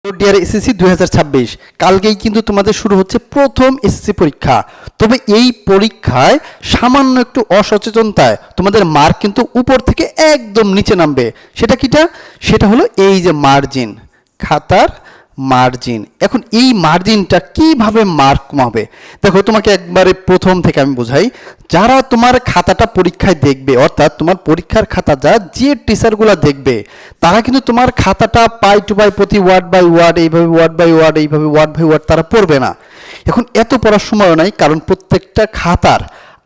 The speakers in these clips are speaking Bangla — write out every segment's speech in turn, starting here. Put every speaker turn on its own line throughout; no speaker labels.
ডিয়ার এসএসসি 2026 কালকেই কিন্তু তোমাদের শুরু হচ্ছে প্রথম এসএসসি পরীক্ষা। তবে এই পরীক্ষায় সামান্য একটু অসচেতনতায় তোমাদের মার্ক কিন্তু উপর থেকে একদম নিচে নামবে। সেটা হলো এই যে মার্জিন, খাতার মার্জিন। এখন এই মার্জিনটা কিভাবে মার্ক কমাবে দেখো, তোমাকে একবারে প্রথম থেকে আমি বোঝাই। যারা তোমার খাতাটা পরীক্ষায় দেখবে, অর্থাৎ তোমার পরীক্ষার খাতাটা যে টিচারগুলো দেখবে, তারা কিন্তু তোমার খাতাটা পাই টু পাই প্রতি ওয়ার্ড বাই ওয়ার্ড এইভাবে ওয়ার্ড বাই ওয়ার্ড এইভাবে ওয়ার্ড বাই ওয়ার্ড তারা পড়বে না। এখন এত পড়ার সময়ও নাই, কারণ প্রত্যেকটা খাতার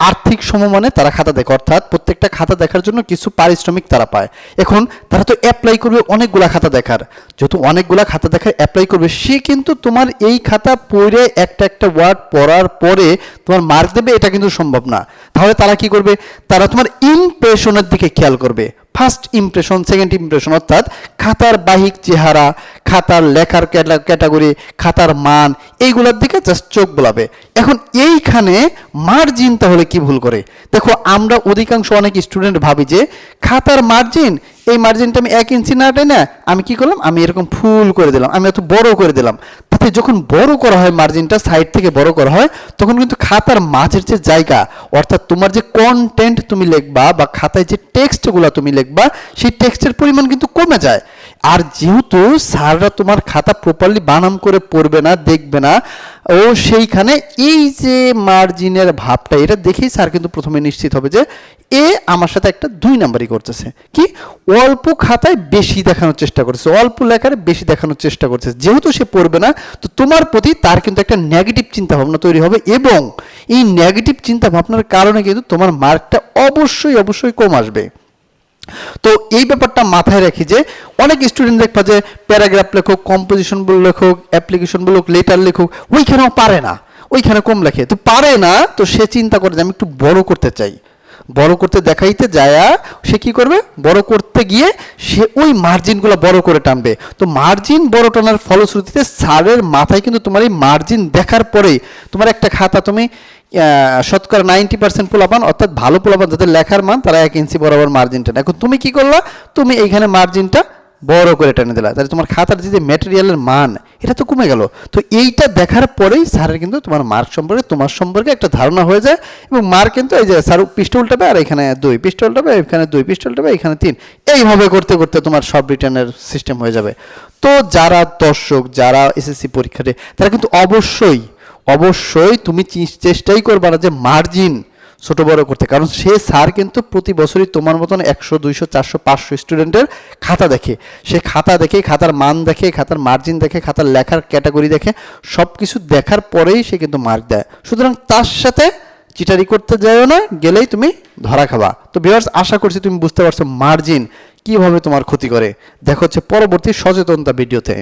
আর্থিক সমমানে তারা খাতা দেখে, অর্থাৎ প্রত্যেকটা খাতা দেখার জন্য কিছু পারিশ্রমিক তারা পায়। এখন তারা তো অ্যাপ্লাই করবে অনেকগুলা খাতা দেখার, যেহেতু অনেকগুলা খাতা দেখার অ্যাপ্লাই করবে, সে কিন্তু তোমার এই খাতা পড়ে একটা একটা ওয়ার্ড পড়ার পরে তোমার মার্ক দেবে, এটা কিন্তু সম্ভব না। তাহলে তারা কি করবে? তারা তোমার ইমপ্রেশনের দিকে খেয়াল করবে। ফার্স্ট ইমপ্রেশন, সেকেন্ড ইমপ্রেশন, অর্থাৎ খাতার বাহিক চেহারা, খাতার লেখার ক্যাটাগরি, খাতার মান, এইগুলোর দিকে জাস্ট চোখ বোলাবে। এখন এইখানে মার্জিন তাহলে কি ভুল করে দেখো, আমরা অধিকাংশ অনেক স্টুডেন্ট ভাবি যে খাতার মার্জিন, এই মার্জিনটা আমি 1 ইঞ্চি না টেনে আমি কি করলাম, আমি এরকম ফুল করে দিলাম, আমি এত বড় করে দিলাম। তাতে যখন বড় করা হয়, মার্জিনটা সাইড থেকে বড় করা হয়, তখন কিন্তু খাতার মাঝের যে জায়গা, অর্থাৎ তোমার যে কন্টেন্ট তুমি লিখবা বা খাতায় যে টেক্সটগুলো তুমি লিখবা, সেই টেক্সটের পরিমাণ কিন্তু কমে যায়। আর যেহেতু স্যাররা তোমার খাতা প্রপারলি বানাম করে পড়বে না, দেখবে না, ও সেইখানে এই যে মার্জিনের ভাবটা, এটা দেখেই স্যার কিন্তু প্রথমে নিশ্চিত হবে যে এ আমার সাথে একটা 2 নাম্বারই করতেছে। কি অল্প খাতায় বেশি দেখানোর চেষ্টা করছে, অল্প লেখার বেশি দেখানোর চেষ্টা করছে। যেহেতু সে পড়বে না, তো তোমার প্রতি তার কিন্তু একটা নেগেটিভ চিন্তা ভাবনা তৈরি হবে, এবং এই নেগেটিভ চিন্তা ভাবনার কারণে কিন্তু তোমার মার্কটা অবশ্যই কম আসবে। তো এই ব্যাপারটা মাথায় রাখি যে অনেক স্টুডেন্ট দেখবা যে প্যারাগ্রাফ লেখক, কম্পোজিশন বলে লেখক, অ্যাপ্লিকেশন বলুক, লেটার লেখক, ওইখানেও পারে না, ওইখানে কম লেখে। তো পারে না, তো সে চিন্তা করে যে আমি একটু বড় করতে চাই, বড় করতে দেখাইতে যায় সে কি করবে, বড় করতে গিয়ে সে ওই মার্জিনগুলো বড় করে টানবে। তো মার্জিন বড় টানার ফলশ্রুতিতে স্যারের মাথায় কিন্তু তোমার এই মার্জিন দেখার পরেই তোমার একটা খাতা তুমি শতকরা 90% পোলাপান, অর্থাৎ ভালো পোলাপান যাদের লেখার মান, তারা 1 ইঞ্চি বরাবর মার্জিনটা। এখন তুমি কি করলা, তুমি এইখানে মার্জিনটা বড় করে টেনে দিলা, তাহলে তোমার খাতার যে ম্যাটেরিয়ালের মান, এটা তো কমে গেল। তো এইটা দেখার পরেই স্যারের কিন্তু তোমার মার্ক সম্পর্কে, তোমার সম্পর্কে একটা ধারণা হয়ে যায়, এবং মার্ক কিন্তু এই যে স্যার পৃষ্ঠা উল্টাবে, আর এখানে 2 পৃষ্ঠা উল্টাবে, এখানে 2 পৃষ্ঠা উল্টাবে, এখানে 3, এইভাবে করতে করতে তোমার সব রিটার্নের সিস্টেম হয়ে যাবে। তো যারা দর্শক, যারা এসএসসি পরীক্ষাতে, তারা কিন্তু অবশ্যই তুমি চেষ্টাই করবা না যে মার্জিন ছোট বড় করতে, কারণ সে স্যার কিন্তু প্রতি বছরই তোমার মতন 100, 200, 400, 500 স্টুডেন্টের খাতা দেখে। সে খাতা দেখে, খাতার মান দেখে, খাতার মার্জিন দেখে, খাতার লেখার ক্যাটাগরি দেখে, সব কিছু দেখার পরেই সে কিন্তু মার্ক দেয়। সুতরাং তার সাথে চিটারি করতে যাও না, গেলেই তুমি ধরা খাবা। তো ভিউয়ার্স, আশা করছি তুমি বুঝতে পারছো মার্জিন কিভাবে তোমার ক্ষতি করে। দেখা হচ্ছে পরবর্তী সচেতনতা ভিডিওতে।